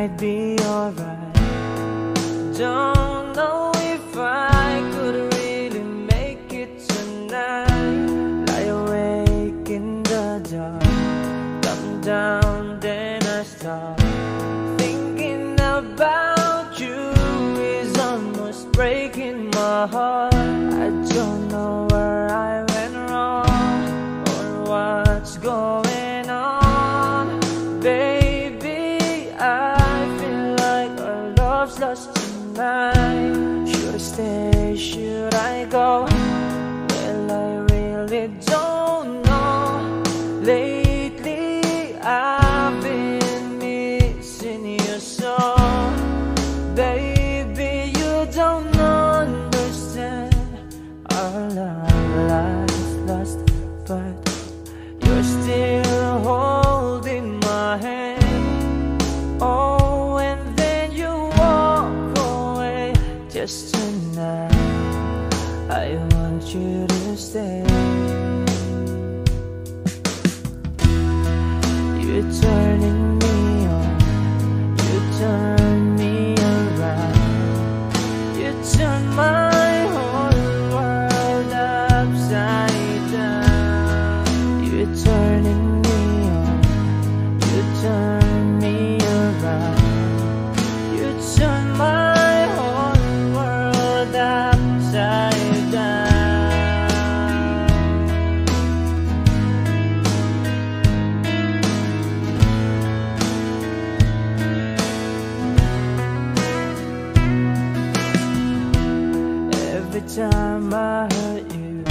might be alright. Don't know if I could really make it tonight. Lie awake in the dark, come down, then I start thinking about you. Is almost breaking my heart. I don't know where I went wrong or what's going on, baby. I feel like our love's lost tonight. Should I stay? Should I go? Well, I really don't know. Lately I've been missing you so, baby. You don't understand. Our life's lost, but you're still holding my hand. Oh, and then you walk away. Just tonight I want you to stay. You're turning me on, you turn me around, you turn my whole world upside down. You're turning me on, you turn me around, you turn my whole world upside down. Every time I hurt you,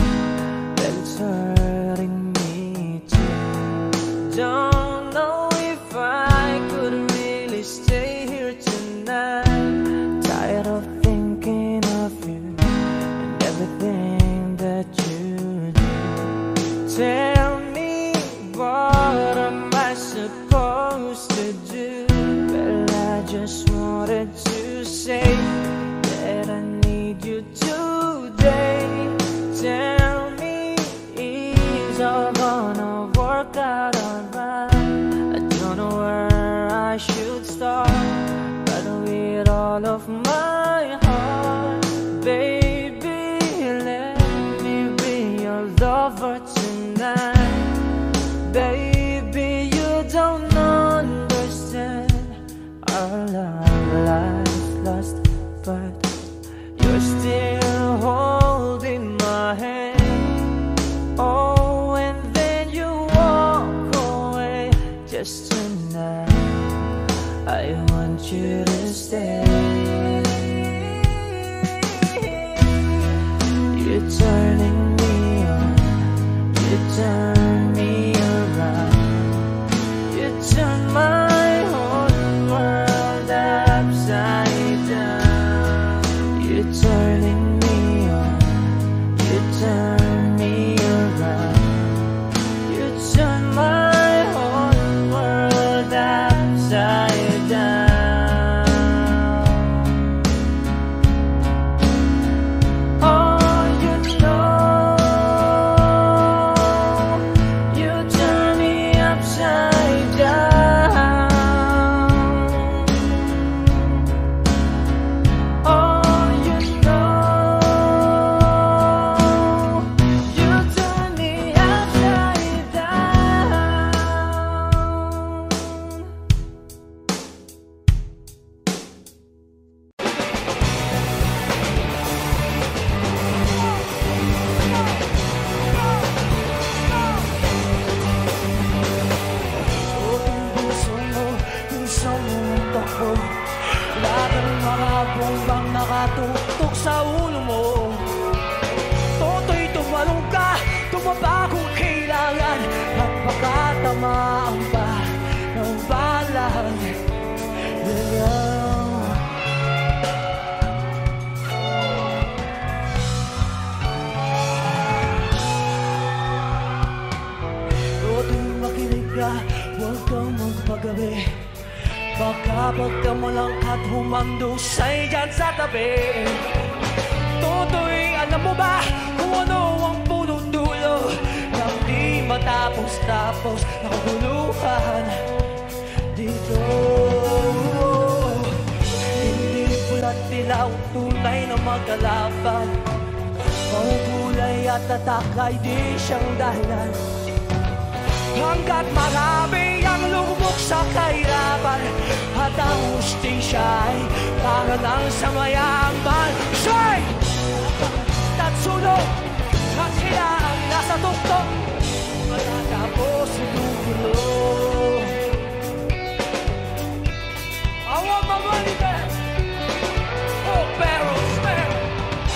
then it's hurting me too. Don't know if I could really stay here tonight. Tired of thinking of you and everything that you do. Tell me, what am I supposed to do? Well, I just wanted to say that I need you today. Tell me, is all gonna work out alright? I don't know where I should start, but with all of my heart, baby, let me be your lover tonight. Baby, you don't understand. Our life's lost, but you're still holding my hand. Oh, and then you walk away. Just tonight I want you to stay. You're turning me on, you turn me around, you turn my whole world upside down. You're turning me on, you turn me around, you turn my whole world upside down. Oh, you know, you turn me upside down. Oh, you know, you turn me upside down. Puso mo takbo, lahat ng mga bombang nakatutok sa ulo mo. Toto'y tumalong ka, tumaba kung kailangan, at baka tamaan pa ng balang. Toto'y makinig ka, huwag kang magpagabi. Baka pagkamulang at humandusay dyan sa tabi. Toto'y alam mo ba kung ano ang punong dulo ng di matapos-tapos na kaguluhan dito? dilaw, tunay na magkalaban. Mahugulay at tatak ay di siyang dahilan. Hanggat marami ang lubog sa kahirapan, at ang hustisya ay para lang sa mayaman. Say! Tatsuno! At sila ang nasa tuktok, matatapos sa dugulo. I want my money back! Oh, barrels, barrels!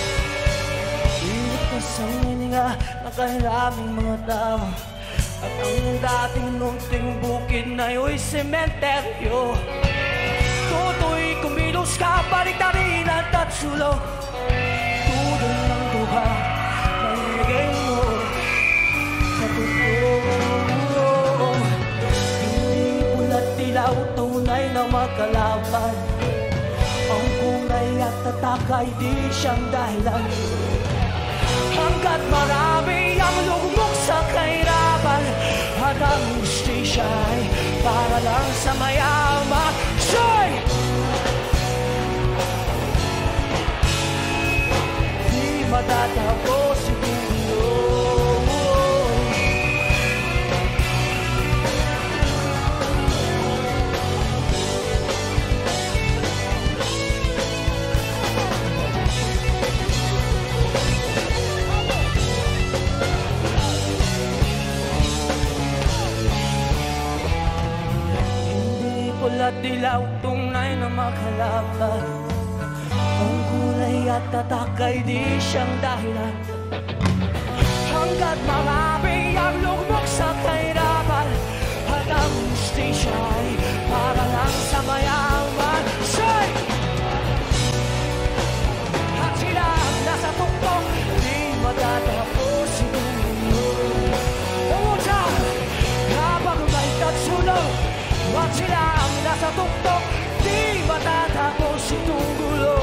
Ilit na sa hininga na kahiraming mga tao, at ang dating nunting bukid na yo'y sementeryo. Tutoy kumilos ka, baliktarin at tatsulog. Tudol ng duha, maligay mo sa totoo. Hindi pula't dilaw, tunay na magkalaban. Ang kulay at tatak ay di siyang dahilan. Hanggat marami ang lugmok sa kahirapan, at ang hustisya ay para lang sa mayaman. Say! Di matatapos ito. Pula't dilaw, tunay na makalaban. Ang kulay at tatak ay di siyang dahilan. Hanggat marami ang lugmok sa kahirapan, at ang hustisya ay para lang sa mayaman. Say! At sila ang nasa tuktok, di matatapos itong mundo. One more time! Habang may tatsulog, at sila ang nasa tuktok, di matatapos itong gulo.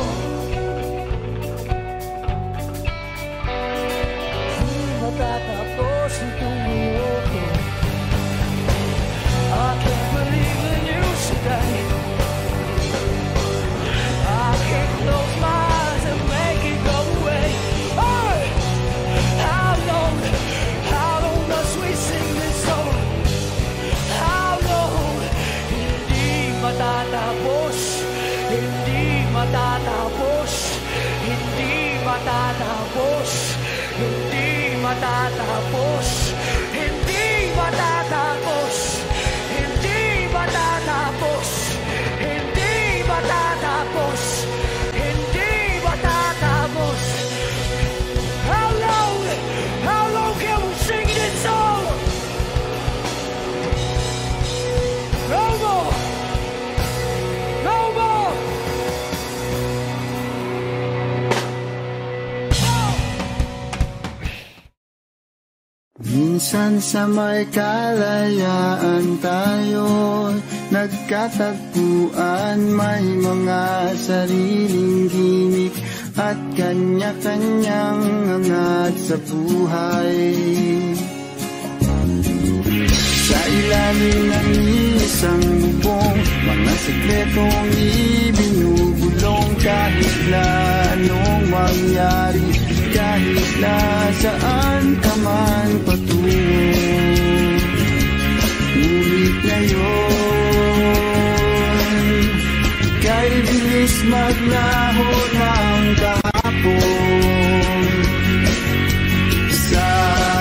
Di matatapos itong gulo. I can't believe the news today. I can't close my eyes and make it go away. Oh! How long must we sing this song? How long? Matatapos, hindi matatapos, hindi matatapos, hindi matatapos, hindi matatapos, hindi matatapos, hindi matatapos, hindi matatapos. How long can we sing this song? No more. Minsan sa may kalayaan tayo nagkatagpuan, may mga sariling gimik at kanya-kanyang angat sa buhay. Sa ilalim ng isang bubong, mga sekretong ibinubulong, kahit na anong mangyari, kahit na saan ka man patungo. Ngunit ngayon, kay bilis maglaho ng kahapon.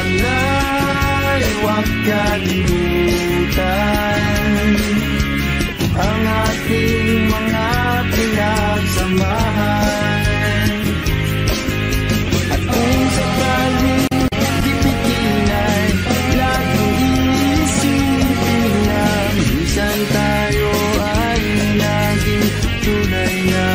Sana'y huwag kalimutan ang ating mga pinagsamahan. At kung sakaling ibigin ay laging iisipin na minsan tayo ay naging tunay na.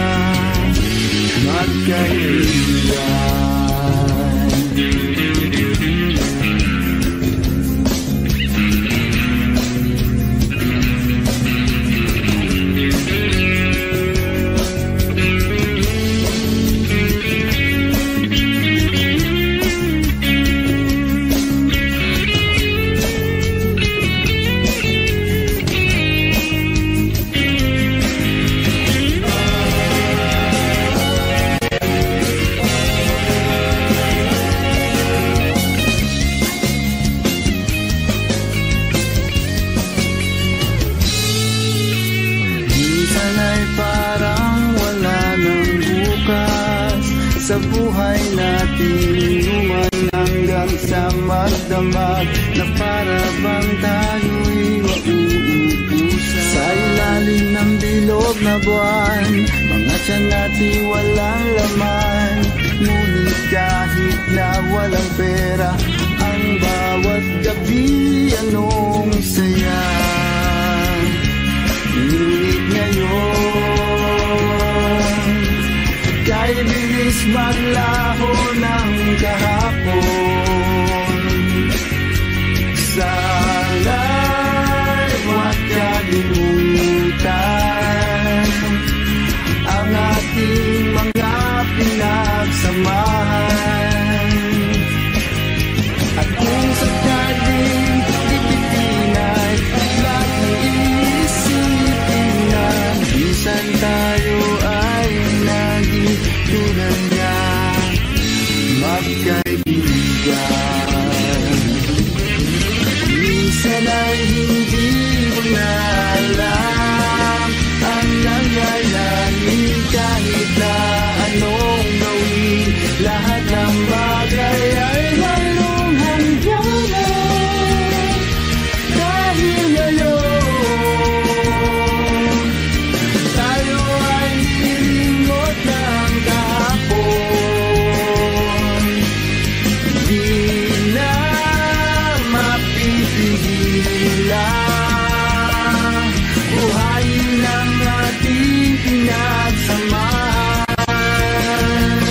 sa buhay natin, human hanggang sa magdamag, na para bang tayo'y mauubusan. Sa ilalim ng bilog na buwan, mga tiyan natin walang laman, ngunit kahit na walang pera, ang bawat gabi anong saya. Ngunit ngayon, kahit bilis maglaho ng kahapon, sana'y huwag kalimutan ang ating mga pinagsamahan. At kung sakaling ipitin ay lahat ng iisipin na minsan tayo ay naging tulad niya, magkaibigan. Minsan ay hindi mo na alam ang nangyayari, kahit na anong gawin, lahat ng bagay ay lalong hangganan. Dahil ngayon, tayo ay nilingot ng kahapon, di na mapipigilan, buhayin ang ating pinagsamahan.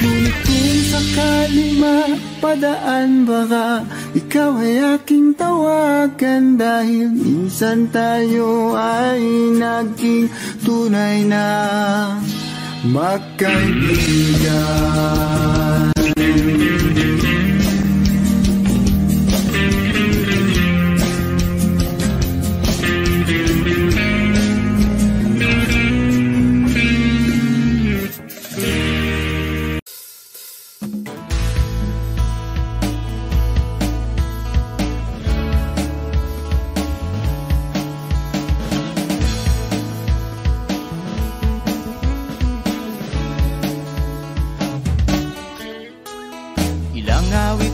Ngunit kung sakaling mapadaan, baka ikaw ay aking tawagan, dahil minsan tayo ay naging tunay na magkaibigan.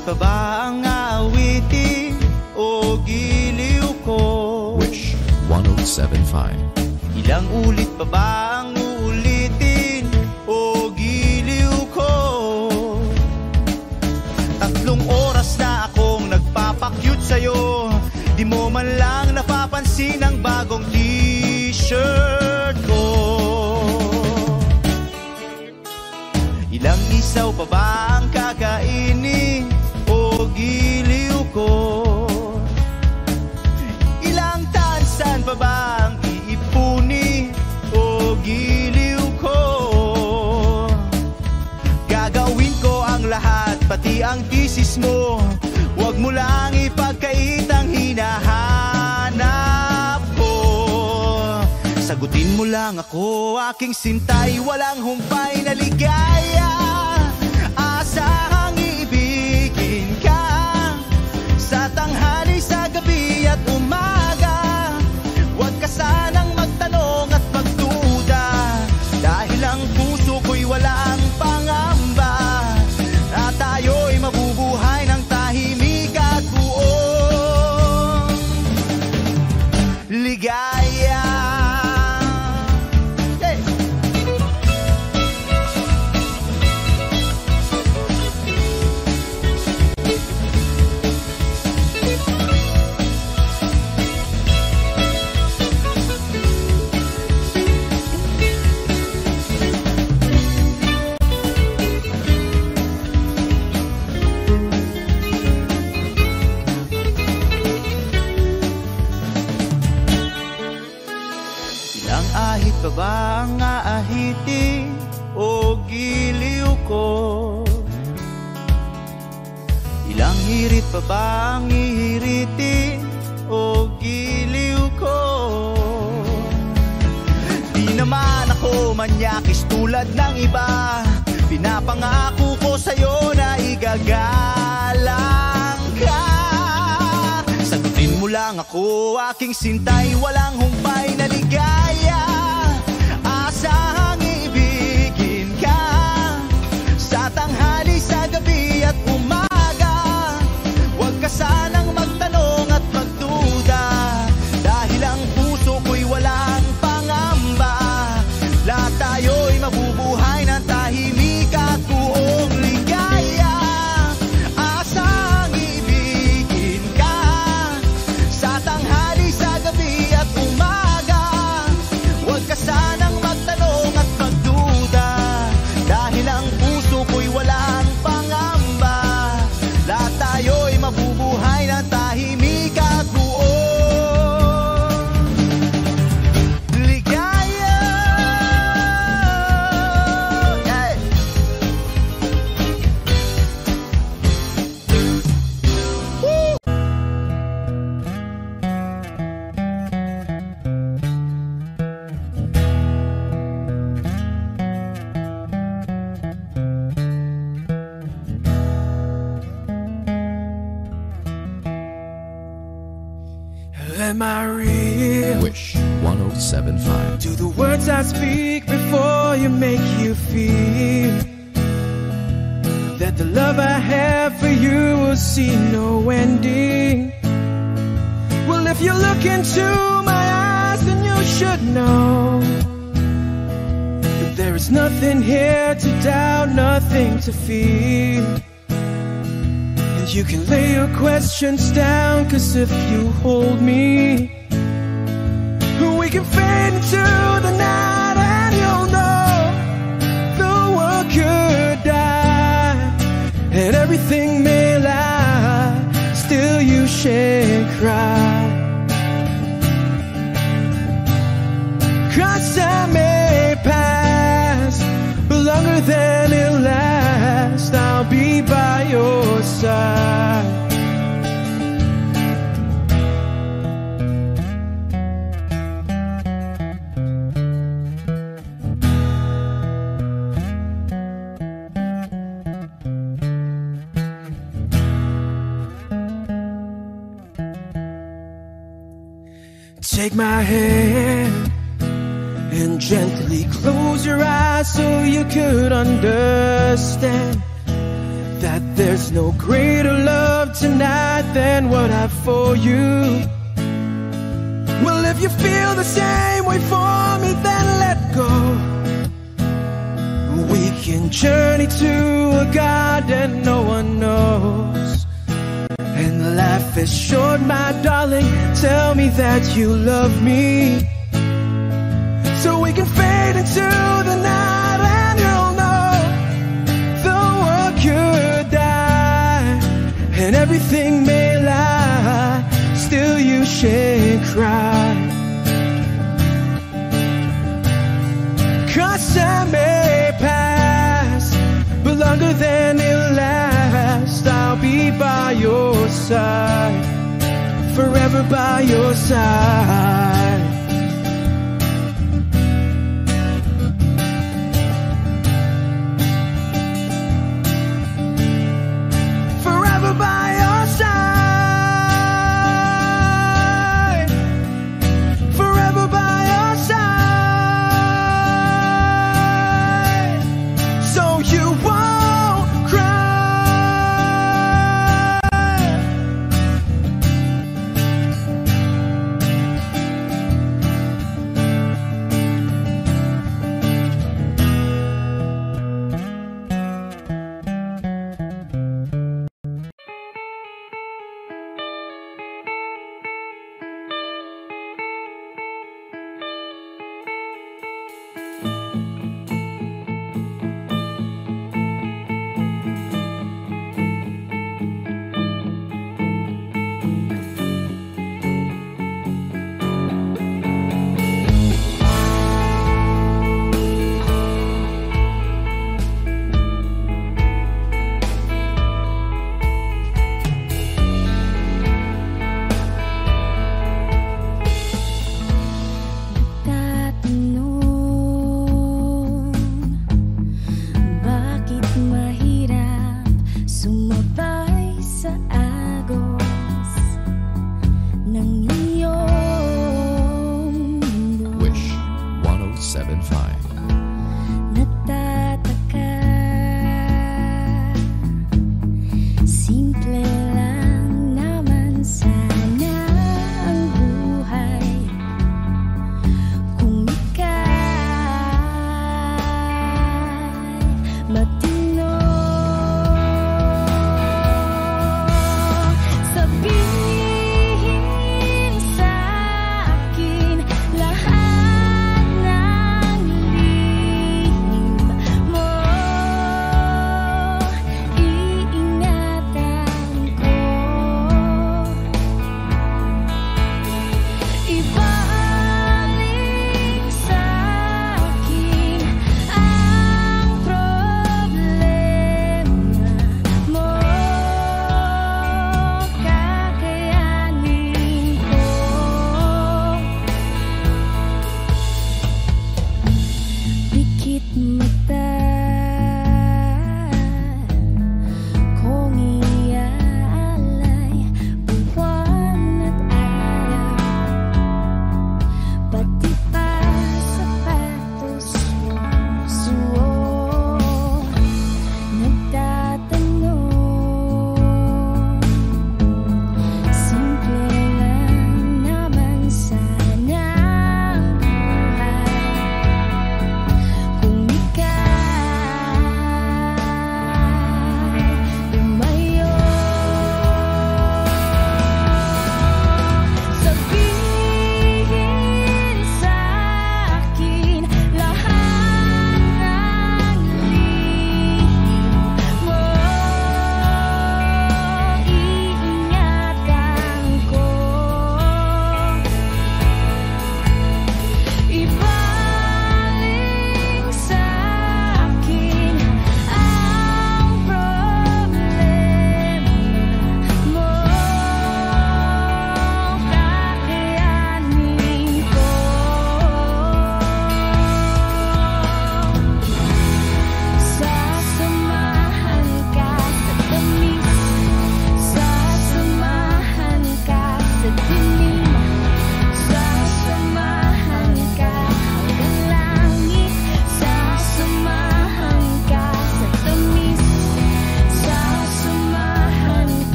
Pa ba ang aawitin o giliw ko? Wish 107.5. Ilang ulit pa ba ang uulitin o giliw ko? 3 oras na akong nagpapakyut sa'yo, di mo man lang napapansin ang bagong t-shirt ko. Ilang isaw pa ba ang kakainin o giliw ko? Ilang tansan pa ba ang iipuni o giliw ko? Gagawin ko ang lahat, pati ang thesis mo, huwag mo lang ipagkait ang hinahanap ko. Sagutin mo lang ako, aking sintay, walang humpay na ligaya. Asahang iibigin ka sa tanghali, sa gabi at umaga. Huwag ka sanang magtanong at magduda, dahil ang puso ko'y walang pangamba, at tayo'y mabubuhay ng tahimik at buong ligaya. Ahit pa ba ang aahitin o giliw ko? Ilang hirit pa ba ang ihiritin o giliw ko? Di naman ako manyakis tulad ng iba, pinapangako ko sa'yo na igagalang ka. Sagutin mo lang ako, aking sintay, walang humpay na ligaya. Asahang ibigin ka Am I real? Wish 1075. Do the words I speak before you make you feel that the love I have for you will see no ending? Well, if you look into my eyes, then you should know that there is nothing here to doubt, nothing to fear. And you can lay your questions down, 'cause if you hold me, we can fade into the night, and you'll know the world could die and everything may lie, still you shan't cry. 'Cause time may pass, but longer than it lasts, I'll be by your side. Take my hand and gently close your eyes so you could understand that there's no greater love tonight than what I've for you. Well, if you feel the same way for me, then let go. We can journey to a garden no one knows. And life is short, my darling, tell me that you love me, so we can fade into the night, and you'll know the world could die and everything may lie, still you shan't cry. 'Cause time may pass, but longer than it lasts, I'll be by your side, forever by your side. Forever by your side, forever by your side, so you won't cry.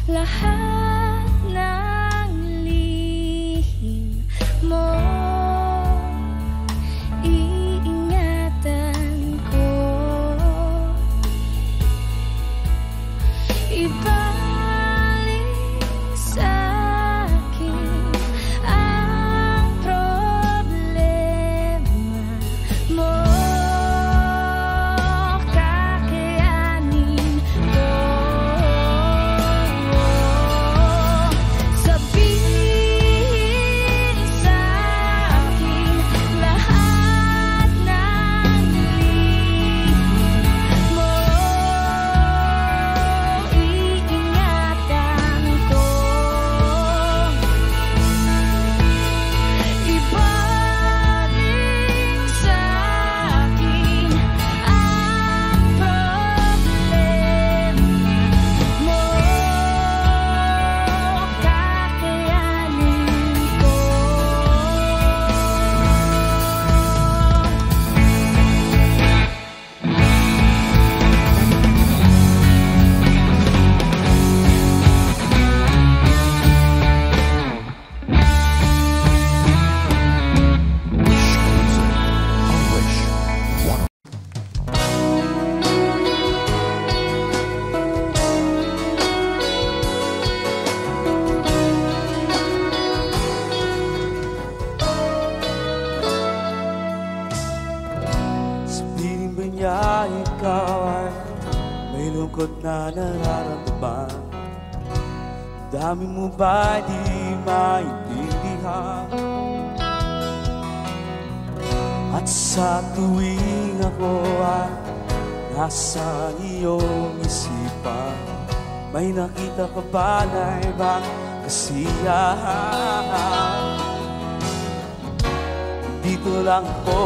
lahat ng lihim mo. Iingatan ko, ibalik sa akin ang problema mo. Kakayanin ko. Sabihin sa akin lahat ng lihim mo. Iingatan ko, ibalik sa akin ang problema mo. Kakayanin ko. Sabihin ba niya ikaw ay may lungkot na nararamdaman? Dami mo ba di maintindihan? At sa tuwing ako ay nasa iyong isipan, may nakita ka ba na ibang kasiyahan? Dito lang po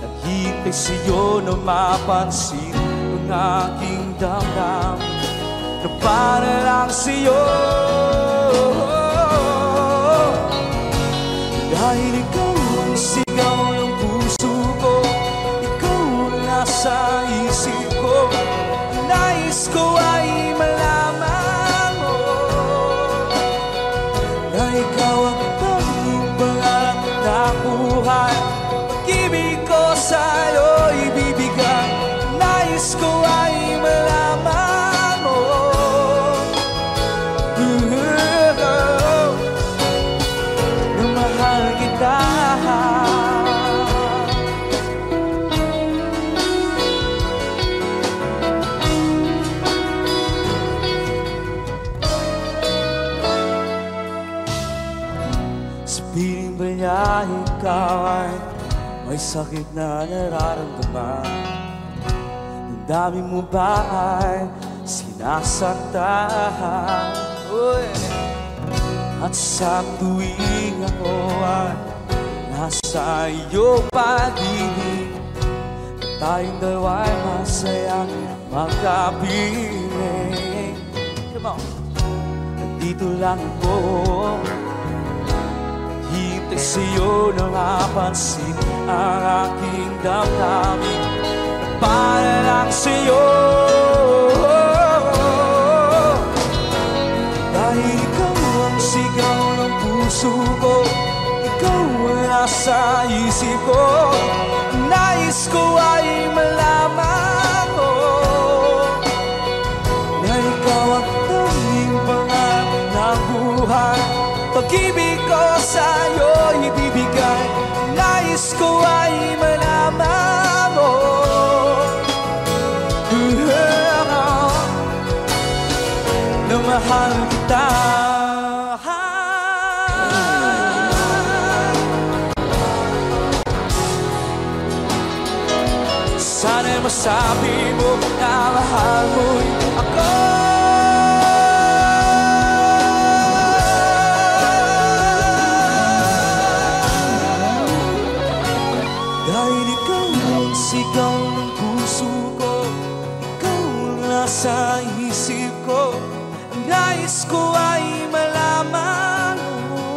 naghihintay sa'yo na mapansin ang aking damdamin na para lang sa'yo. Dahil ikaw ang sigaw ng puso ko, ikaw ang nasa isip ko, nais ko ay malaman mo na ikaw ang tanging pangarap na buhay. Pag-ibig ko sa'yo ibibigay, nais ko ay malaman mo na mahal kita. Sabihin ba niya ikaw ay may sakit na nararamdaman? Ang dami mo ba ay sinasaktan? At sa tuwing ako ay nasa iyong paligid, tayong dalawa ay masayang magkapiling. Come on! Nandito lang ako, hintay sa'yo na mapansin ang aking damdamin para lang sa'yo. Dahil ikaw ang sigaw ng puso ko, ikaw ang nasa isip ko, nais ko ay malaman mo na ikaw ang tanging pangarap ng buhay. Pag-ibig ko sa'yo ibibigay, nais ko ay malaman mo na mahal kita. Sana'y masabi mo na mahal mo'y ako. Dahil ikaw ang sigaw ng puso ko, ikaw ang nasa isip ko, nais ko ay malaman mo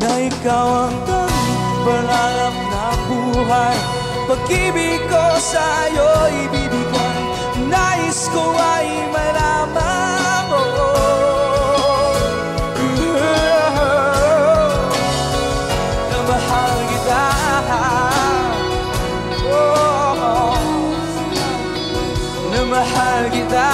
na ikaw ang tanging pangarap na buhay. Pag-ibig ko sa'yo ibibigay, nais nais ko ay malaman mo na mahal kita. Na mahal kita.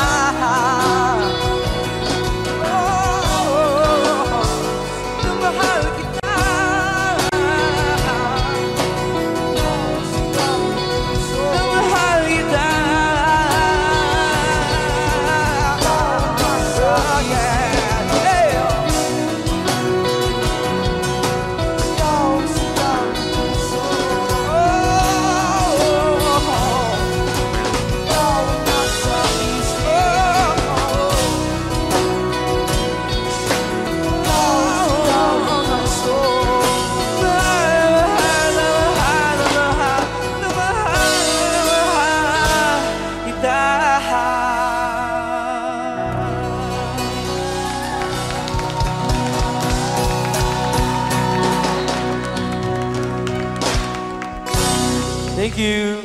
Thank you.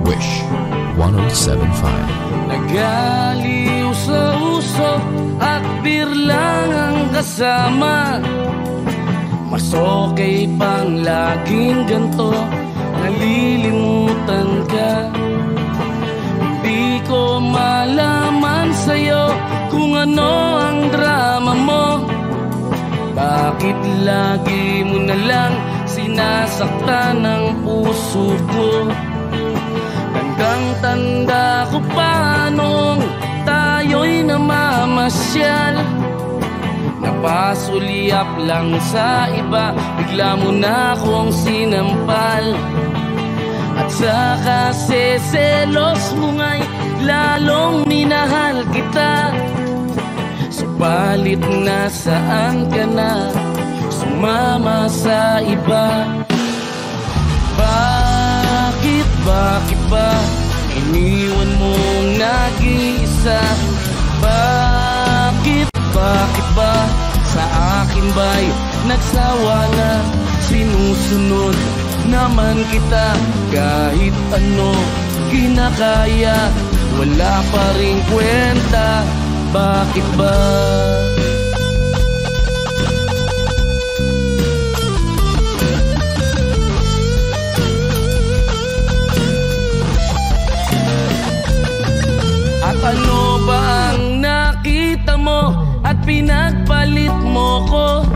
Wish 1075. Nagaliw sa usok at birlang ang kasama. Mas okay pang laging ganto, nalilimutan ka. Di ko malaman sa'yo kung ano ang drama mo. Bakit lagi mo na lang sinasaktan ang puso ko? Tandang-tanda ko pa nung tayo'y namamasyal. Napasulyap lang sa iba, bigla mo na akong sinampal. At saka seselos mo nga'y lalong minahal kita. Subalit nasaan ka na, sumama sa iba? Bakit ba iniwan mong nag-iisa? Bakit ba sa akin ba'y nagsawa na? Sinusunod naman kita kahit ano kinakaya, wala pa rin kwenta. Bakit ba? At ano ba ang nakita mo at pinagpalit mo ko?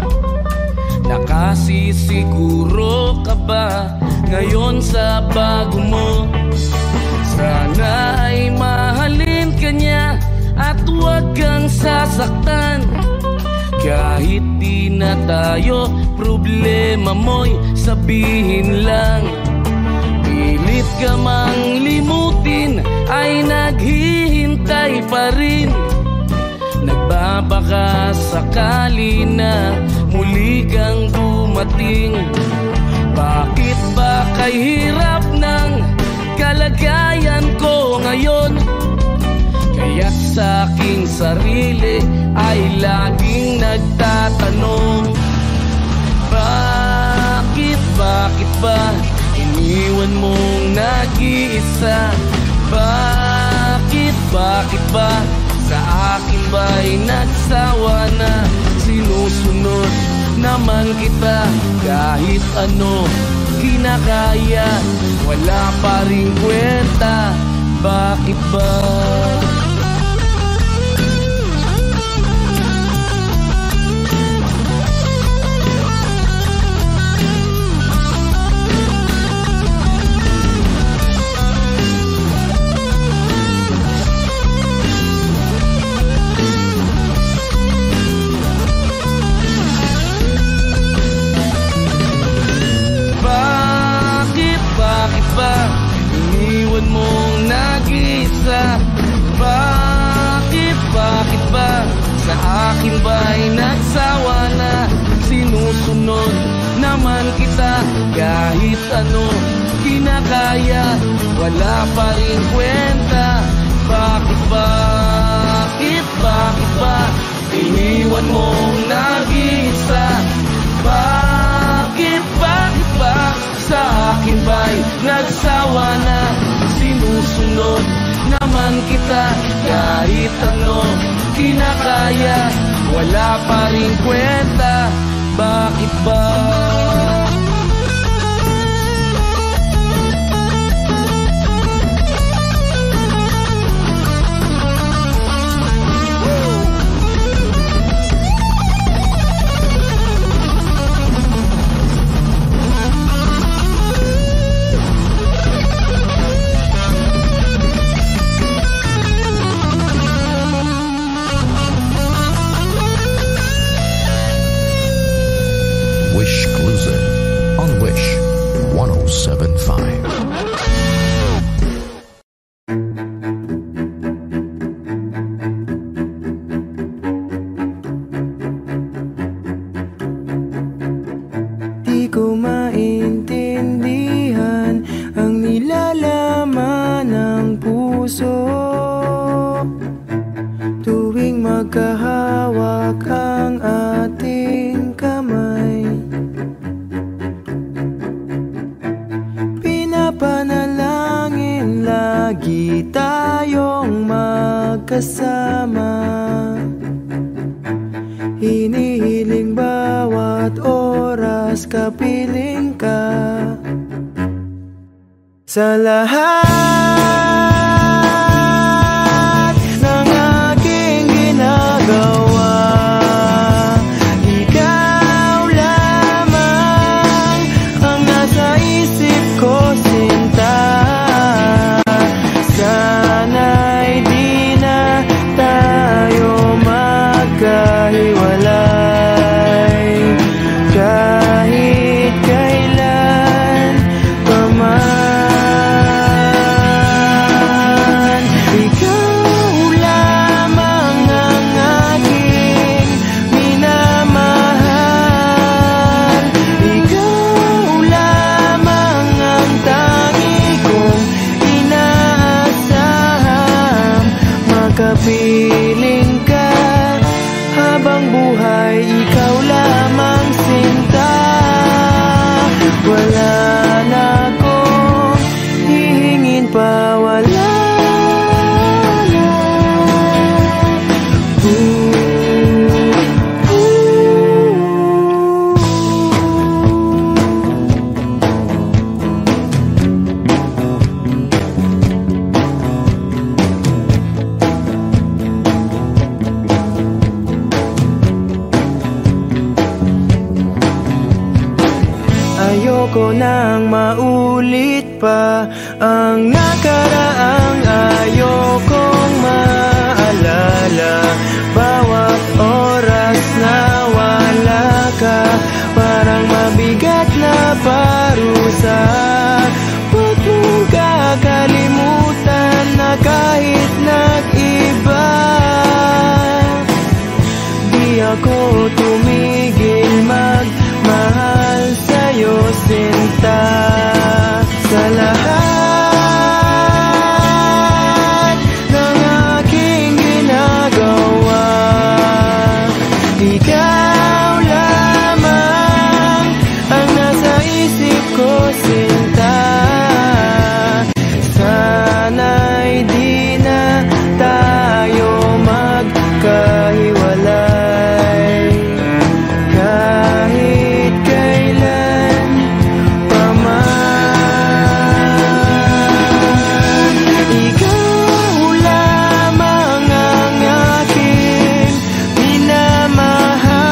Nakasisiguro ka ba ngayon sa bago mo? Sana ay mahalin ka niya at huwag kang sasaktan. Kahit di na tayo, problema mo'y sabihin lang. Pilit ka mang limutin ay naghihintay pa rin. Nagbabaka sakali na muli kang dumating. Bakit ba kay hirap ng kalagayan ko ngayon? Kaya't sa aking sarili ay laging nagtatanong, bakit ba iniwan mong nag-iisa? Bakit ba sa akin ba'y nagsawa na? Sinusunod naman kita kahit ano kinakaya, wala pa rin kwenta. Bakit ba? Bakit ba iniwan mong nag-iisa? Bakit ba sa akin ba'y nagsawa na? Sinusunod naman kita kahit ano kinakaya, wala pa rin kwenta. Bakit ba kita kahit ano kinakaya. Wala pa rin kwenta, bakit ba? Wish Cruiser on Wish 107.5. Di ko maintindihan ang nilalaman ng puso tuwing magkahawak ang ating kamay. Pinapanalangin lagi tayong magkasama. Hinihiling bawat oras kapiling ka. Sa lahat ng aking ginagawa, ikaw lamang ang nasa isip ko, sinta. Sana'y di na tayo magkahiwalay kahit kailan pa man. Ikaw lamang ang aking minamahal. Ikaw lamang ang tangi kong inaasahang makapiling ka habang buhay. Ikaw lamang, sinta. Wala na akong hihingin pa, wala na. Ayoko nang maulit pa ang nakaraang ayokong maalala. Bawat oras na wala ka, parang mabigat na parusa. Huwag mong kakalimutan na kahit nag-iba, di ako tumigil magmahal sa'yo, sinta. Sa lahat ng aking ginagawa, ikaw lamang ang nasa isip ko, sinta. Sana'y di na tayo magkahiwalay kahit kailan pa man. Ikaw lamang ang aking minamahal.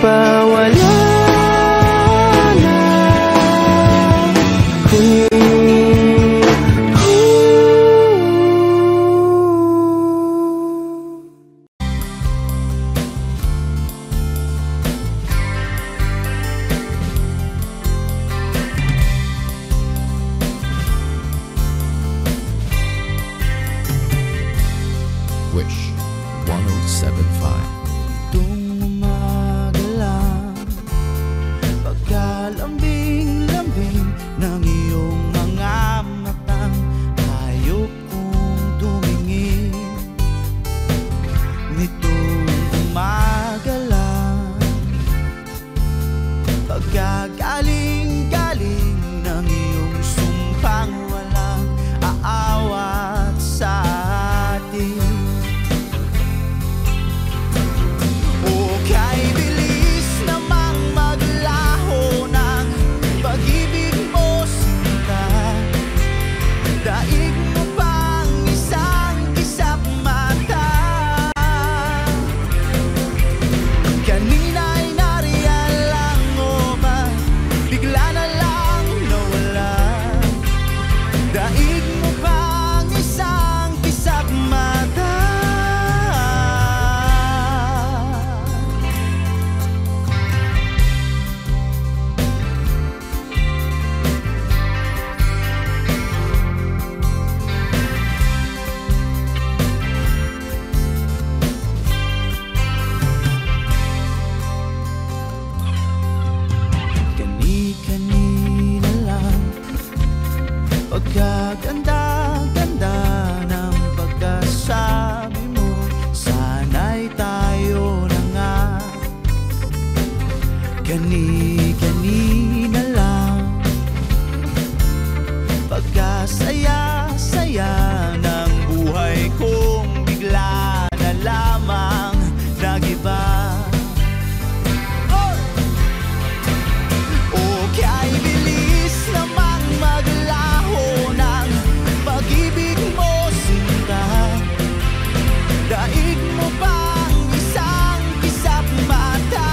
pa wala na. Wish 1075. Itong umaga lang, pagkalambing-lambing ng iyong mga matang, tayo kong tumingin. Nitong umaga lang, pagkagaling-galing ng iyong sumpang walang aawat sa atin. O kay bilis namang maglaho ng pag-ibig mo, sinta. Daig mo pang isang kisap mata. Kanina'y nariyan lang o ba, bigla na lang nawala. Daig mo pang isang kisap mata. Kani-kanina lang, pagkaganda-ganda ng pagkasabi mo, sana'y tayo na nga. Kani-kanina lang, pagkasaya-saya ng buhay kong bigla na lamang nagiba. O kay bilis namang maglaho ng pag-ibig mo, sinta. Daig mo pang isang kisap mata.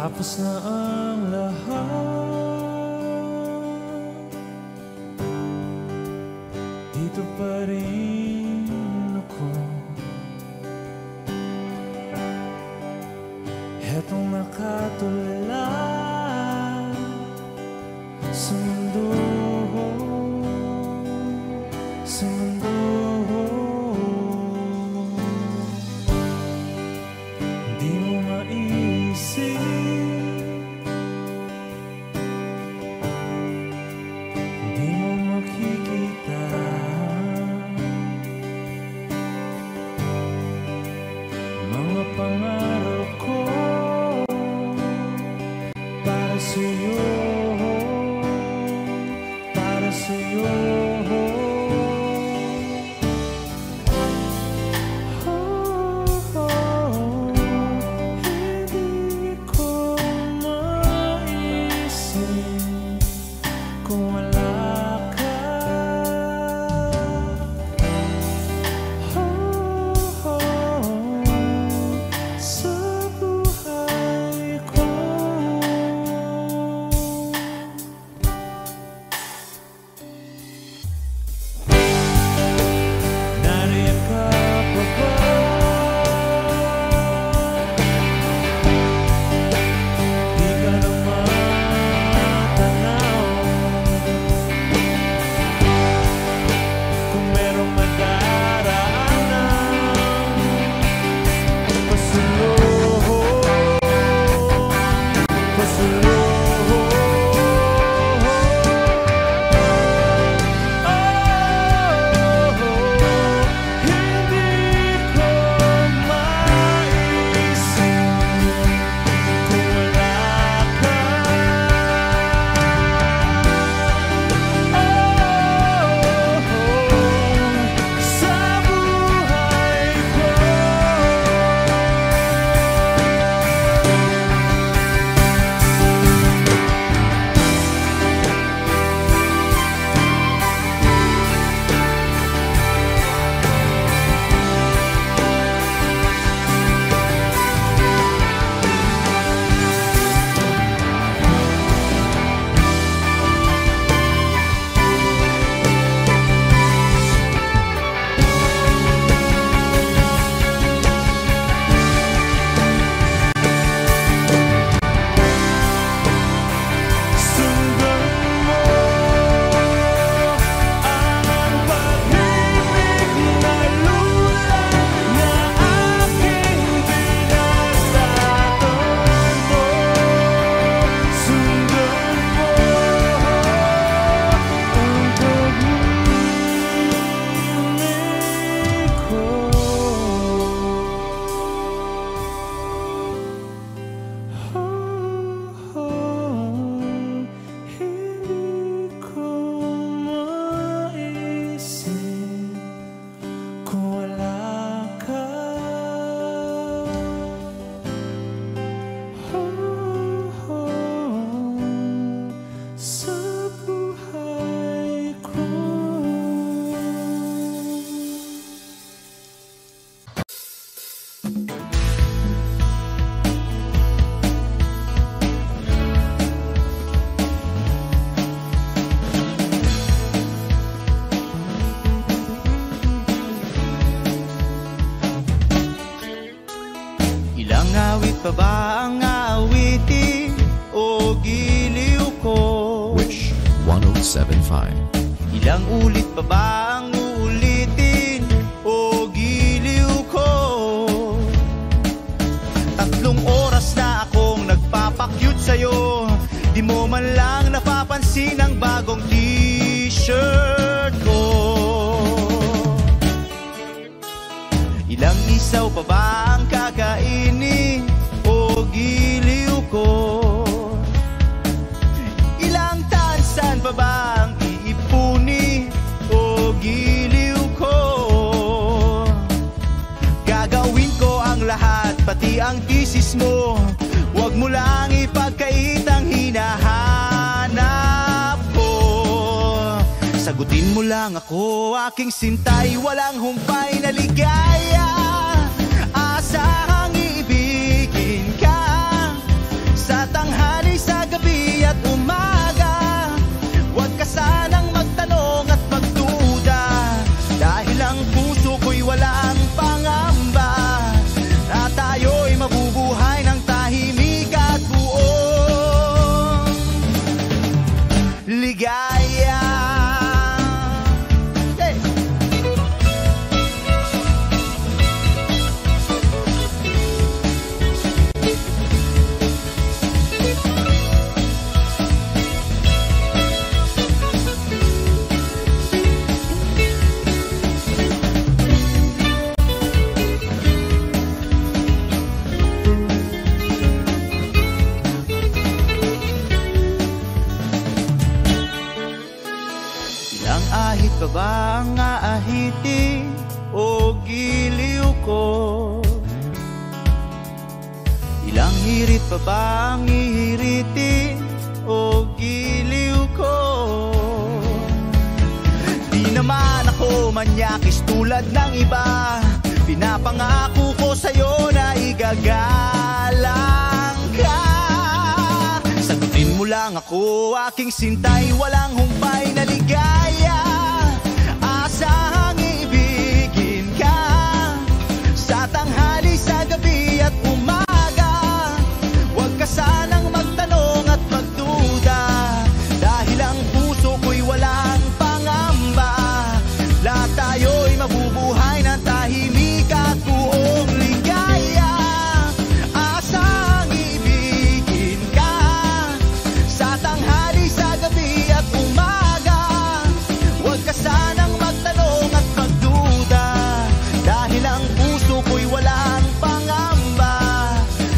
Tapos na ang lahat, dito pa rin ako. Hetong nakatulala sa mundo, sa mundo. Di mo maisip, di mo makikita mga pangarap ko para sa'yo, para sa'yo. Hindi ko maisip kung wala ka. Sa buhay ko. Nariyan ka pa ba? Di ka na matanaw. Kung merong madaraanan, pasulong, pasulong. Hindi ko maisip kung wala ka. Sa buhay ko. Sundan mo ang pag-ibig na lulang na aking pinagtatanggol mo. Sundan mo ang pag-ibig ko. Hindi ko maisip kung wala ka. Sa buhay ko. Ilang awit pa ba ang aawitin o giliw ko? Wish 1075. Ilang ulit pa ba ang uulitin o giliw ko? 3 oras na akong nagpapakyut sa'yo, di mo man lang napapansin ang bagong t-shirt ko. Ilang isaw pa ba ang kakainin o giliw ko? Ilang tansan pa ba ang iipunin o giliw ko? Gagawin ko ang lahat, pati ang thesis mo. Huwag mo lang ipagkait ang hinahanap ko. Sagutin mo lang ako, aking sintay, walang humpay na ligaya. Asahang iibigin ka sa hirit pa bang ihiritin o giliw ko? Di naman ako manyakis tulad ng iba. Pinapangako ko sa'yo na igagalang ka. Sagutin mo lang ako, aking sintay, walang humpay na ligaya. Asahang ibigin ka sa tanghali, sa gabi at umaga. Huwag ka sanang magtanong at magduda, dahil ang puso ko'y walang pangamba. Lahat tayo'y mabubuhay ng tahimik at buong ligaya. Asang ibigin ka sa tanghali, sa gabi at umaga. Huwag ka sanang magtanong at magduda, dahil ang puso ko'y walang pangamba.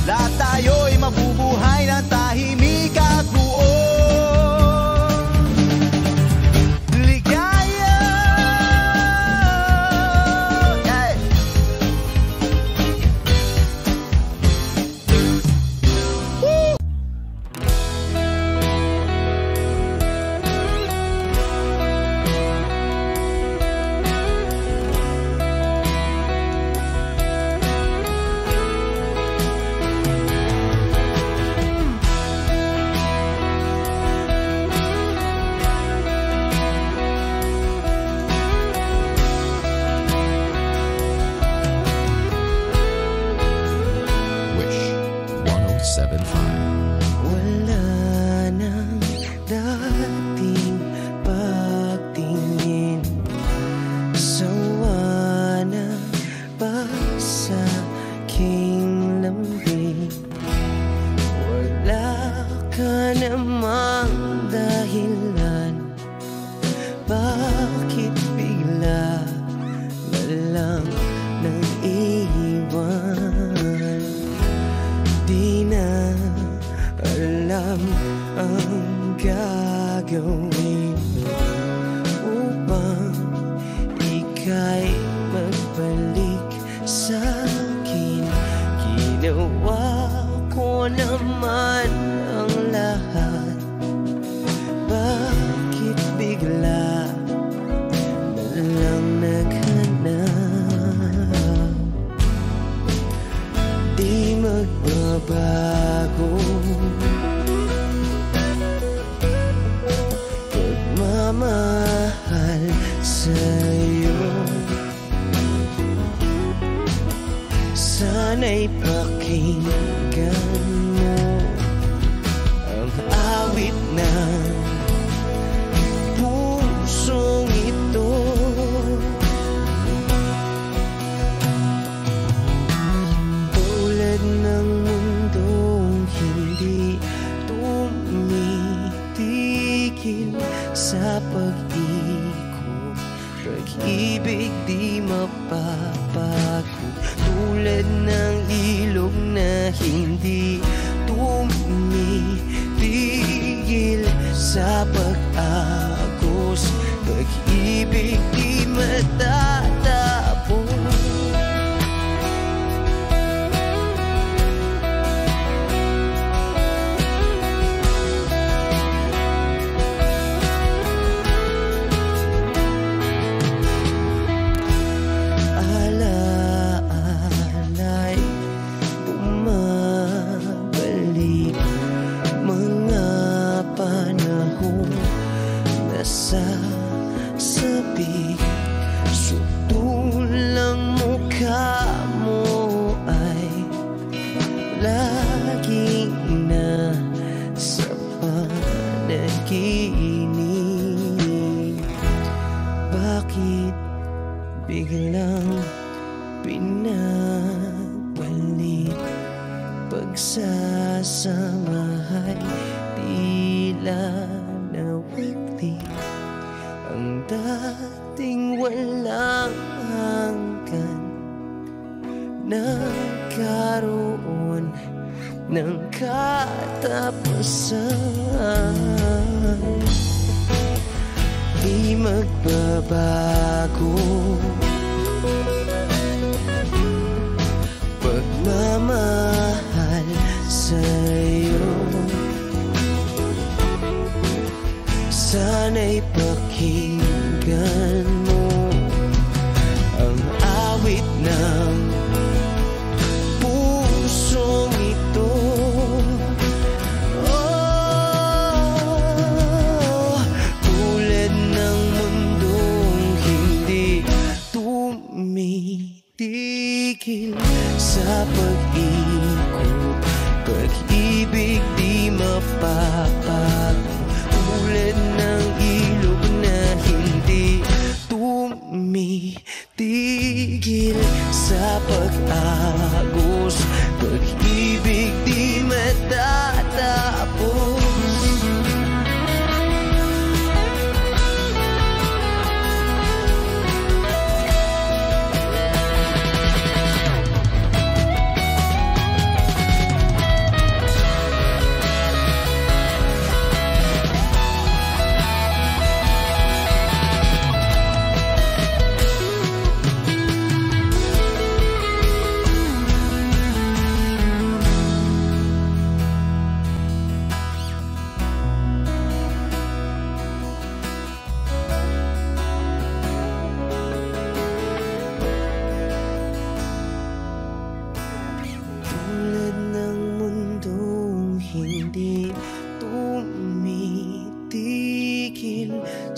Lahat tayo'y mabubuhay ng tahimik at buong ligaya. Hey! Woo! Wish 1075. Wala nang dating pagtingin, sawa na ba sa aking lambing? Wala ka namang dahilan, bakit bigla na lang nang iwan? Di na alam ang gagawin upang ika'y magbalik sa'kin. Ginawa ko naman ang lahat, bakit bigla na lang naghanap? Di magbabago pagmamahal sa'yo. Sana'y pakinggan mo ang awit ng pusong ito. Tulad ng mundong hindi tumitigil sa pag-ikot, pag-ibig di mapapago. Tulad ng ilog na hindi tumitigil sa pag-agos, pag-ibig di matatapos. Alaala'y bumabalik, mga panahon na sasabik. Sutulang mukha mo ay laging nasa panaginip. Bakit biglang pinabalik? Pagsasamahay tila nawagli, ang dating walang hanggan nagkaroon ng katapusan. Di magbabago pagmamahal sa tigil sa pag-ikot, pag-ibig di mapapago, tulad ng ilog na hindi tumitigil sa pag-agos, pag-ibig di matatapos.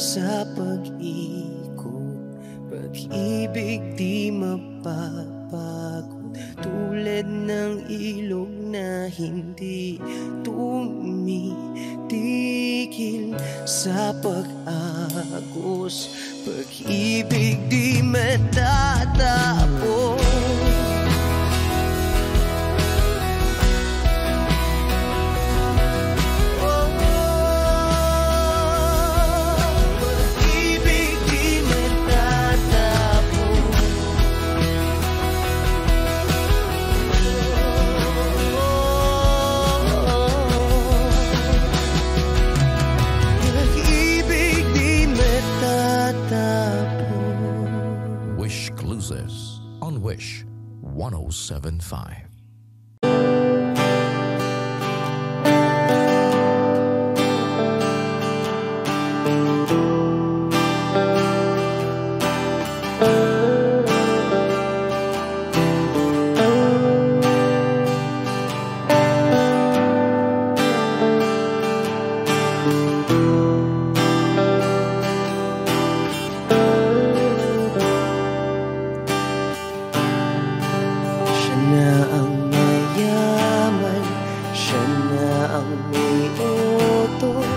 Sa pag-ikot, pag-ibig di mapapagod, tulad ng ilog na hindi tumitigil sa pag-agos, pag-ibig di matatapos. On Wish 107.5.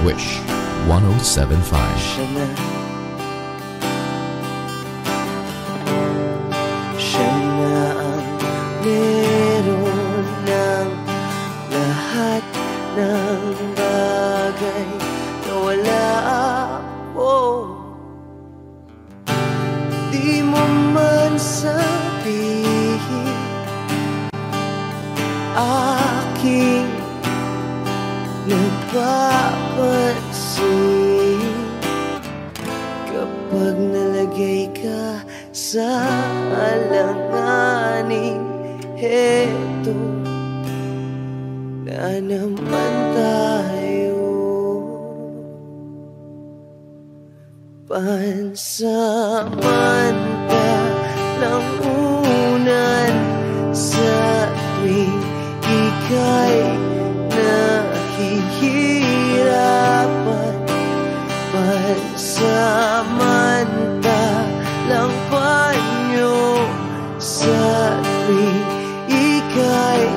Wish 107.5. Siya na ang meron ng lahat ng bagay na wala ako. Di mo man sabihin aking nagpapansin kapag nalagay ka sa alanganin. Heto na naman tayo, pansamantalang unan sa tuwing ika'y nahihirapan, pansamantalang panyo sa tuwing ika'y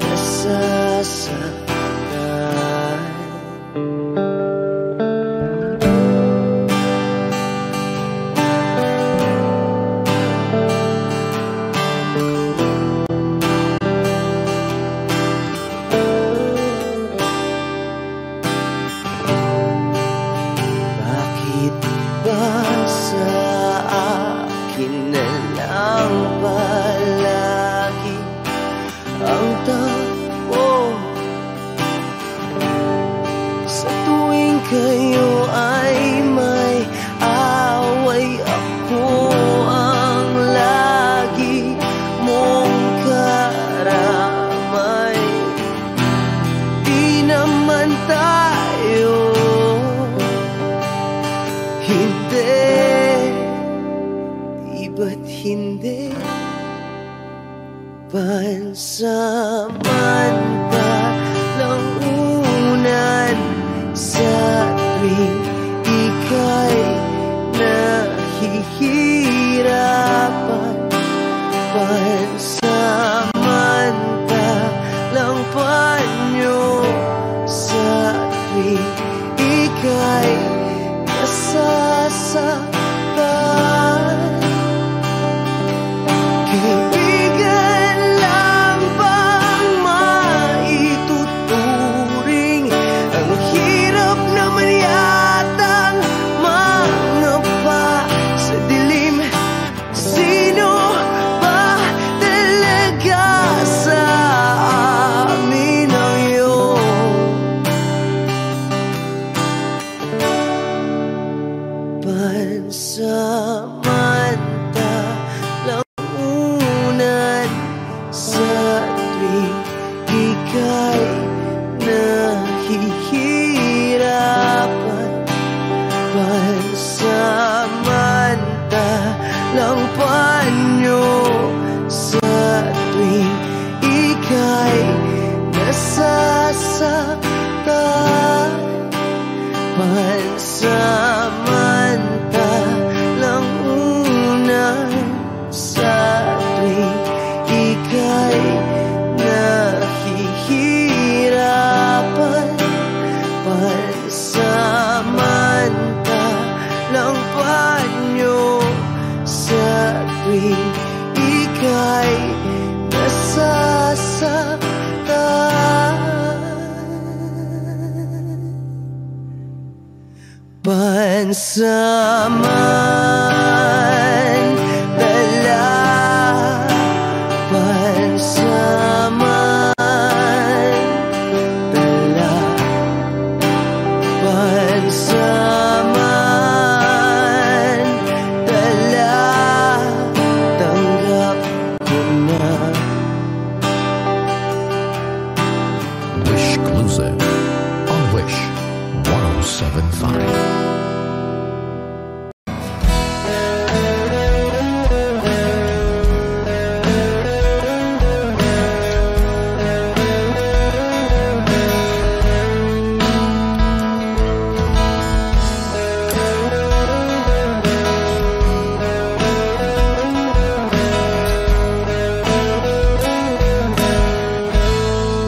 nasasaktan. Sa akin na lang palagi ang takbo, sa tuwing kayo ay may away, ako ang lagi mong karamay. Di naman tayo ba't hindi pansamantalang unan sa tuwing ika'y nahihirapan, pansamantalang banyo sa tuwing ika'y nasasaktan. Pansamantalang unan sa tuwing ika'y nahihirapan. Pansamantalang banyo sa tuwing ika'y nasasaktan. Pansamantala, pansamantala, pansamantala, tanggap ko na. Wish Exclusive on Wish 107.5.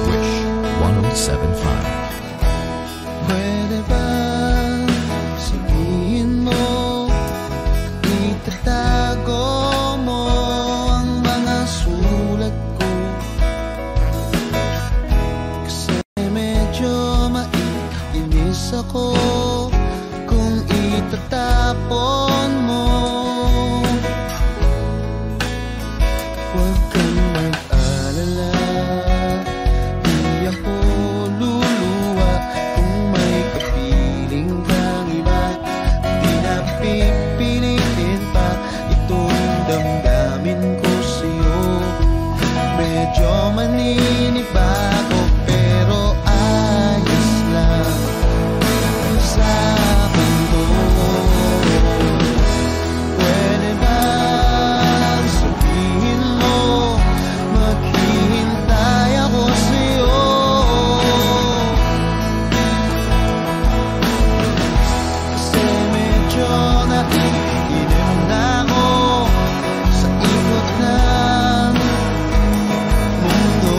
Wish 107.5. Pwede ba sabihin mo, itatago mo ang mga sulat ko? Kasi medyo maiinis ako kung itatapon mo. Huwag kang mag-alala, di ako luluwa kung may kapiling kang iba. Di na pipilitin pa itong damdamin ko sa'yo. Medyo maninibago pero ayos lang sa mundo. Pwede bang sabihin mo, maghihintay ako sa'yo? Kasi medyo naiinim na ako sa ikot ng mundo.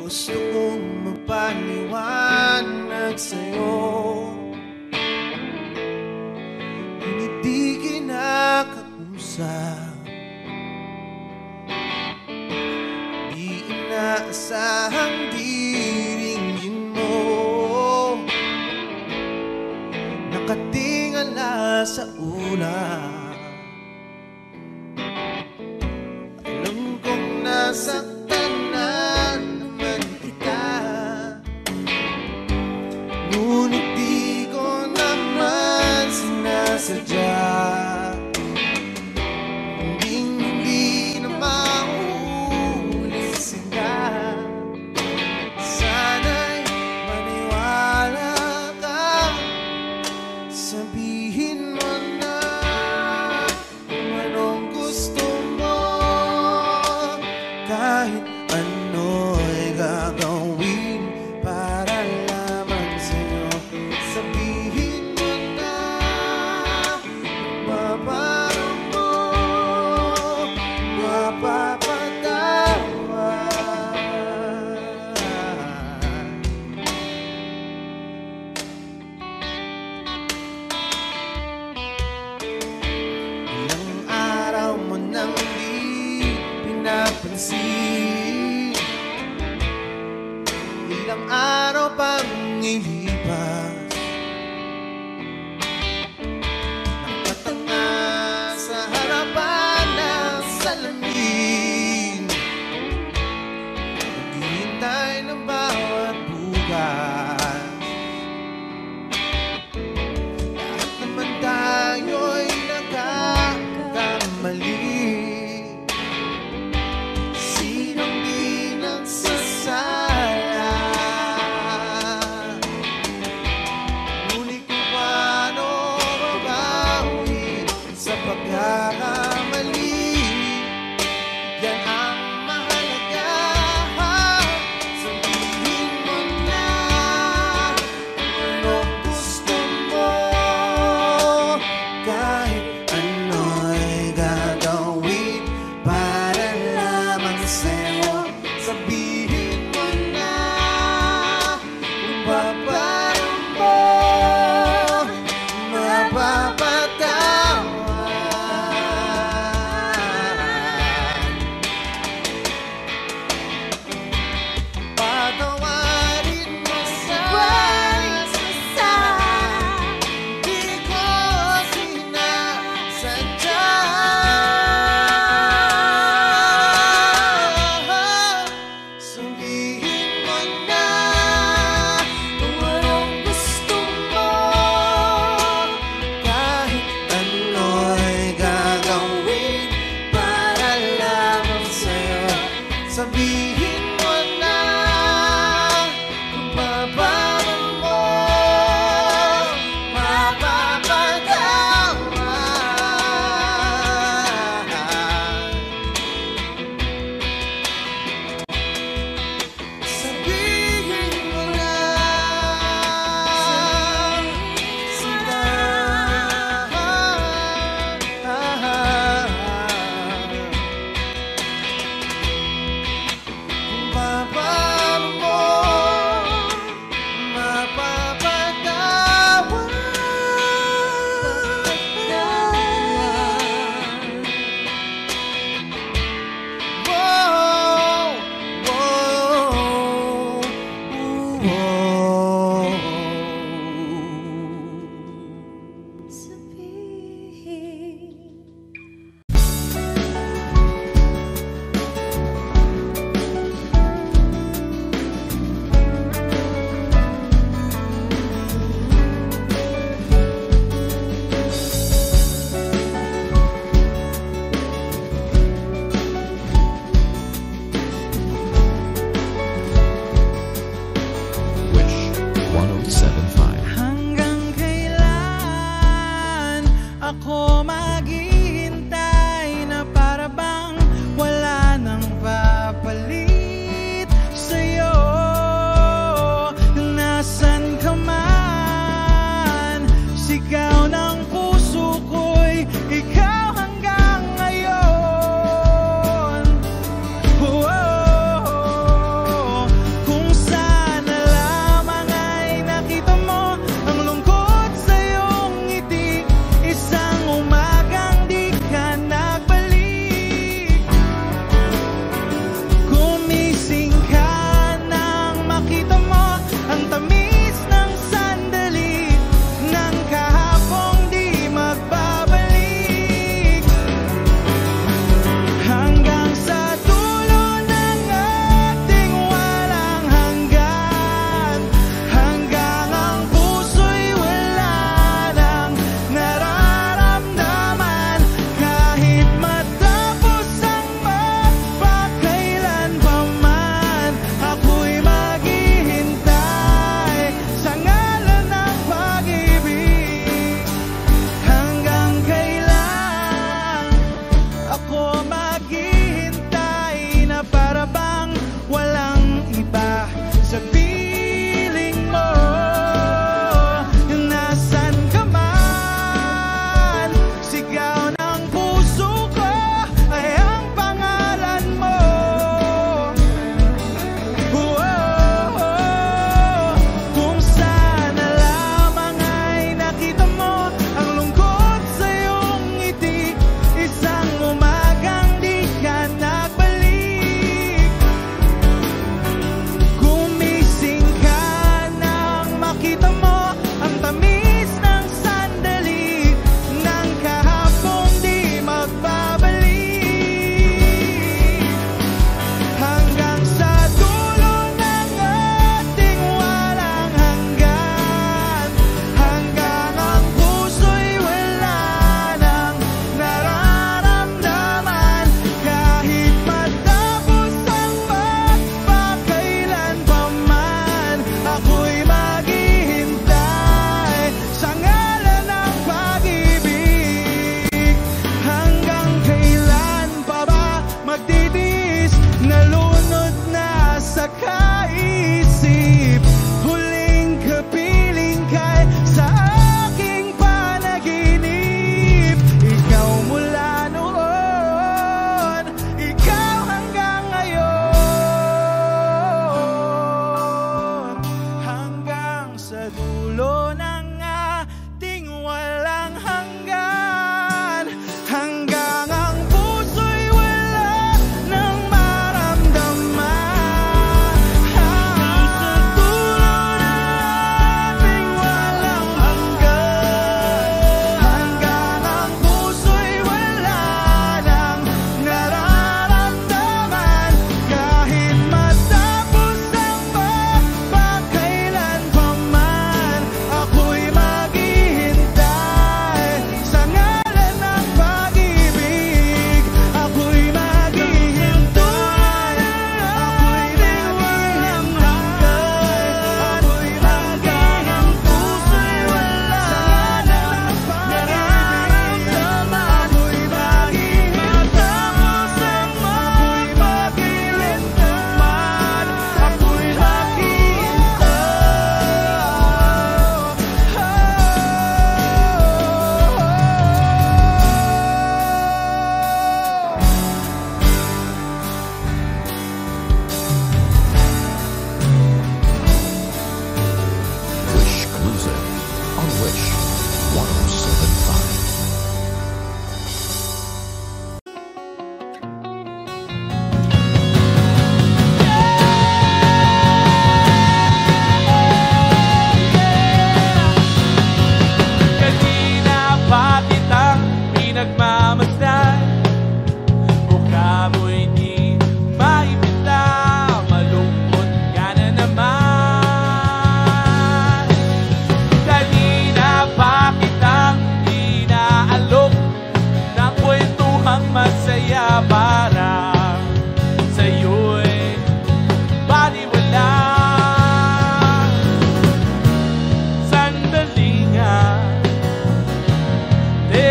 Gusto kong magpaliwanag sa'yo, ngunit di kinakausap. Di inaasahang diringgin mo, nakatingala sa ulan. Alam kong nasaktan na naman kita, ngunit di ko naman sinasadya. Hindi na mauulit sila. Sana'y maniwala ka, sabihin mo na kung anong gusto mo. Kahit ano'y gagawin para lamang sa'yo. Sabihin mo na mababago mo, mapapatawa. Ilang araw mo nang di pinapansin, ilang araw pang ilipas, nakatanga sa harapan ng salamin, naghihintay ng bawat bukas. Lahat naman tayo'y nagkakamali. Sinong di nagsasala? Ngunit kung paano babawi sa pagkakamali, yan ang mahalaga. Sabihin mo na kung anong gusto mo. Kahit ano'y gagawin para lamang sa'yo. Sabihin mo na kung papaano mo mapapatawan. Patawarin mo sa di ko sinasadya. Sabihin mo na kung anong gusto mo.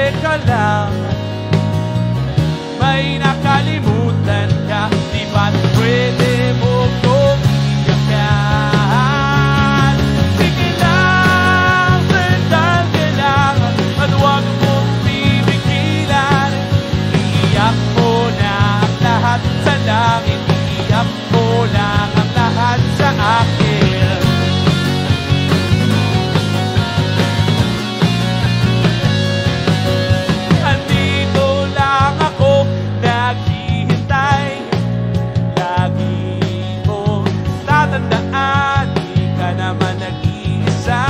Teka lang, may nakalimutan ka, di ba't pwede mo kong iyakan? Sige lang, sandali lang, at huwag mong pipigilan. Iiyak mo na ang lahat sa langit, iiyak mo lang ang lahat sa akin. Andito lang ako naghihintay, lagi mo tatandaan, di ka naman nag-iisa.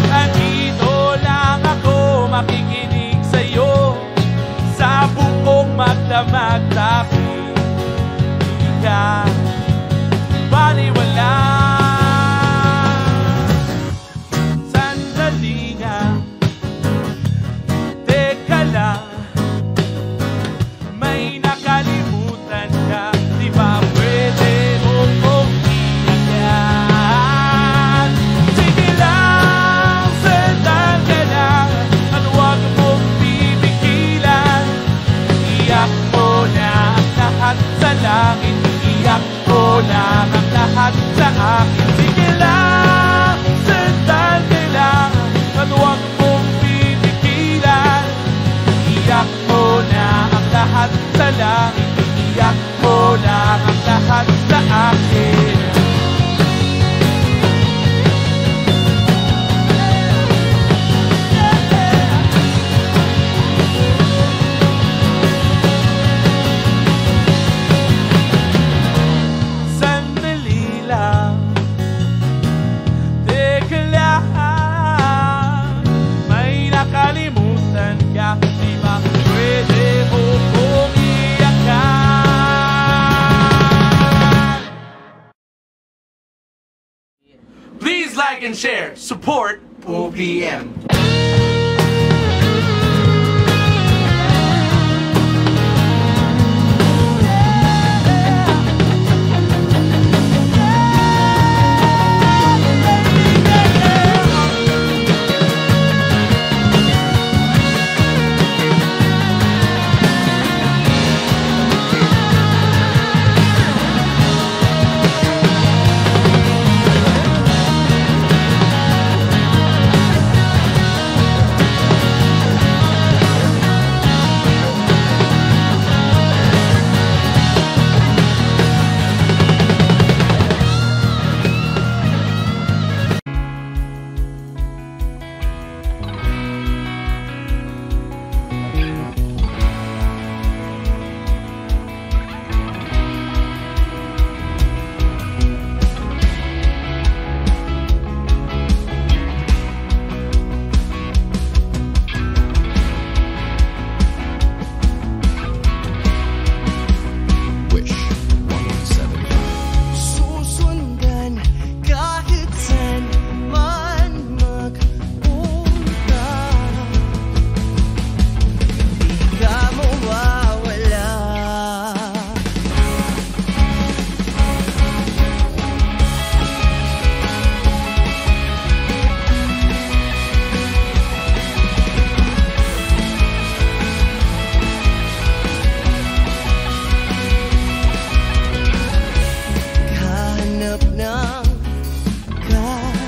Andito lang ako makikinig sa'yo, sa buong magdamag tabi, di ka baliwala. Sandali na, teka lang, may nakalimutan ka, di ba pwede mo kong iyakan? Sige lang, sandali lang, at huwag mong pipigilan. Iyak mo na ang lahat sa langit, iyak mo na ang lahat sa akin. Sige lang, sandali lang, at huwag mong pipigilan. Iyak mo na ang lahat sa langit, iyak mo na ang lahat sa akin. Sandali lang, teka lang, may nakalimutan ka, di ba pwede mo kong iyakan? Please like and share, support OPM. Wish 107.5. Susundan kahit saan man magpunta, di ka mawawala. Kahanap ng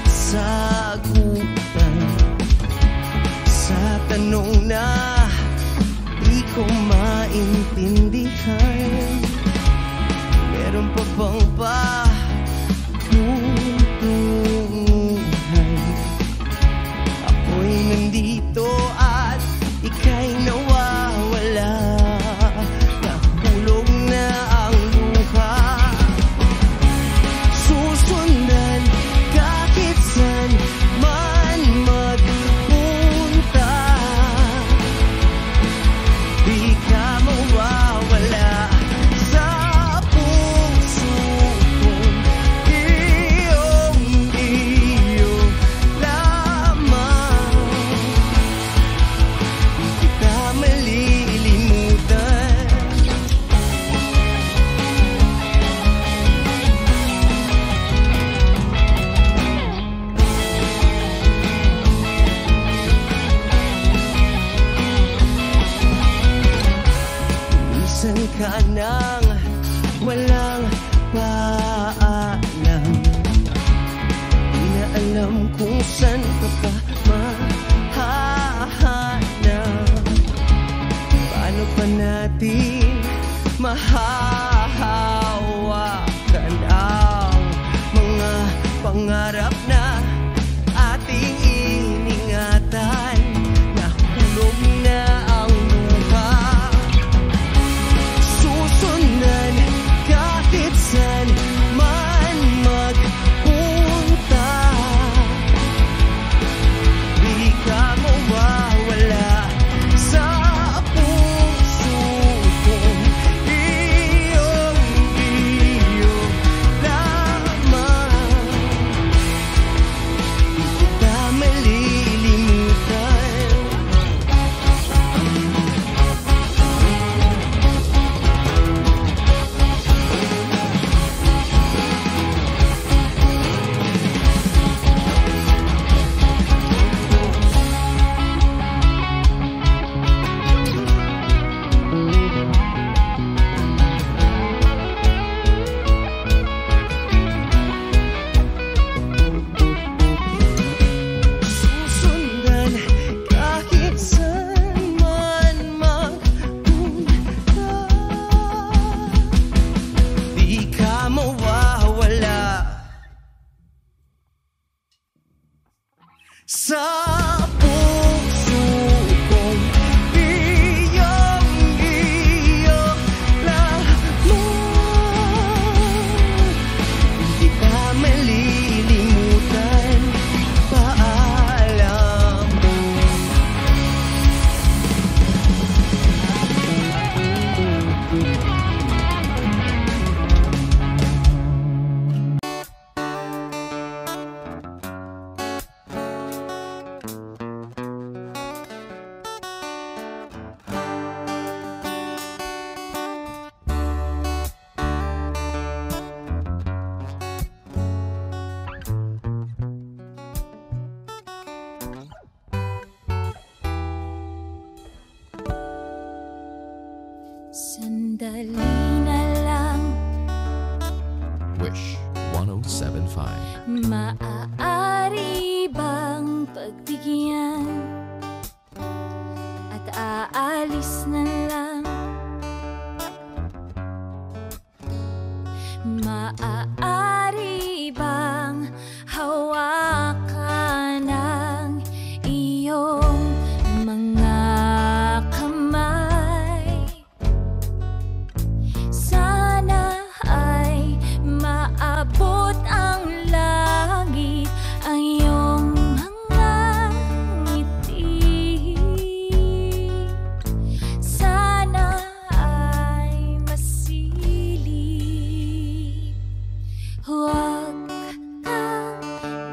kasagutan sa tanong na di ko maintindihan. Meron pa bang patuntunan? Ako'y nandito at ika'y nawawala. Nahulog na ang luha. Susundan kahit saan man magpunta, di ka mawawala sa puso kong mahahawakan ang mga pangarap na ating iningatan. Nahulog na ang luha, susundan kahit saan man magpunta. Di ka mawawala sa puso kong iyong-iyo lamang. Di kita malilimutan. Susundan kahit saan man magpunta. Di ka mawawala sa puso kong iyong-iyo lamang. Di ka malilimutan. Paalam. Sandali na lang, Wish 1075. maaari bang pagbigyan at aalis na lang? Maaari bang hawakan ng iyong mga kamay? Sana ay maabot ang langit ang iyong mga ngiti. Sana ay masilip. Huwag kang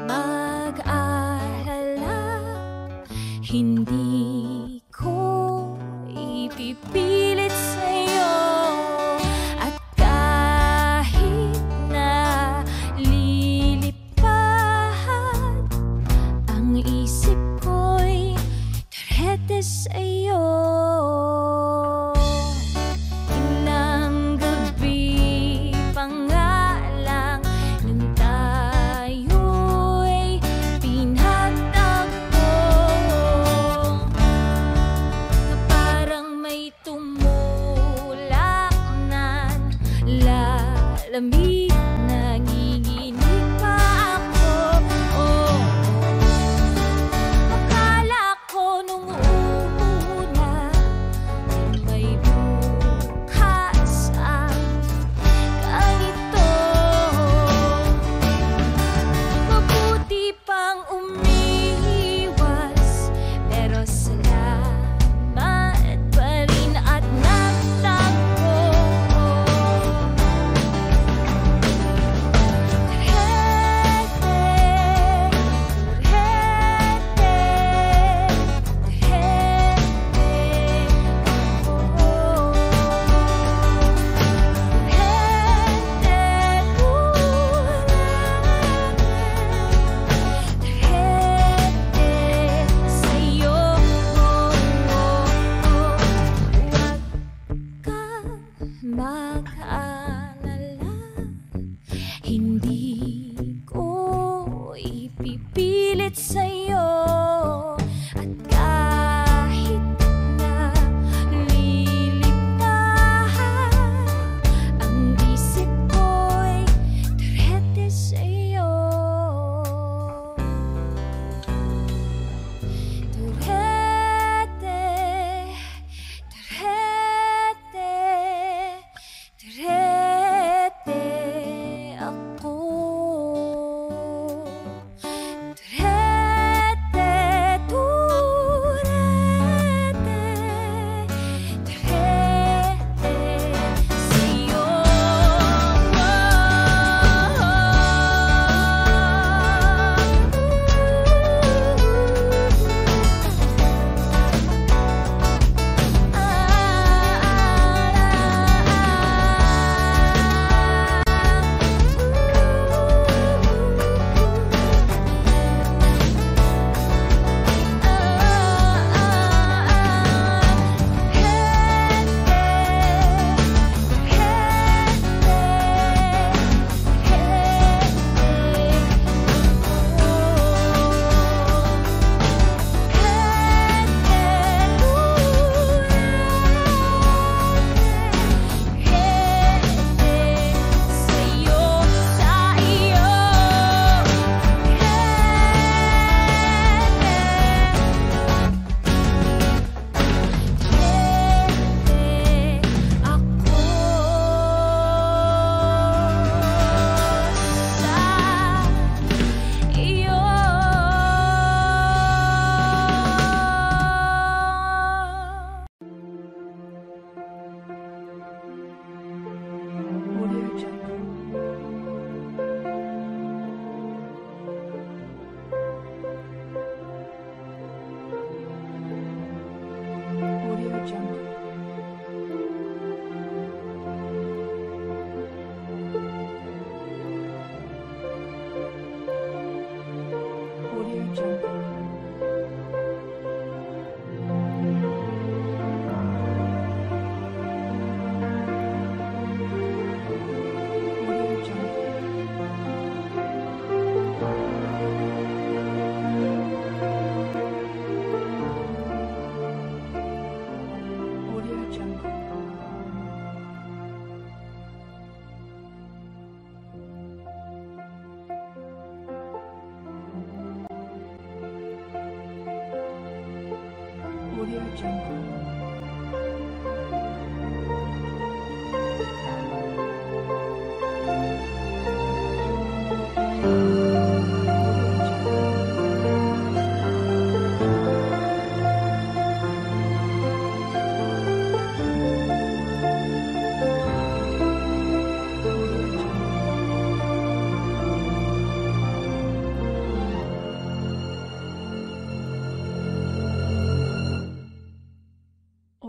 mag-alala, hindi ko ipipilit sa'yo. At kahit na lilipad ang isip ko'y turete sa'yo. Ilang gabi pa nga lang nung tayo'y pinagtagpo, na parang may tumulak na lalamig. Nanginginig pa ako. Oh, akala ko nung una may bukas ang ganito. Mabuti pang umiwas, pero salamat pa rin at nagtagpo.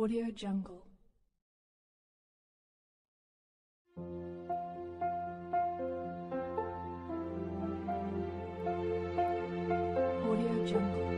Audio Jungle. Audio Jungle.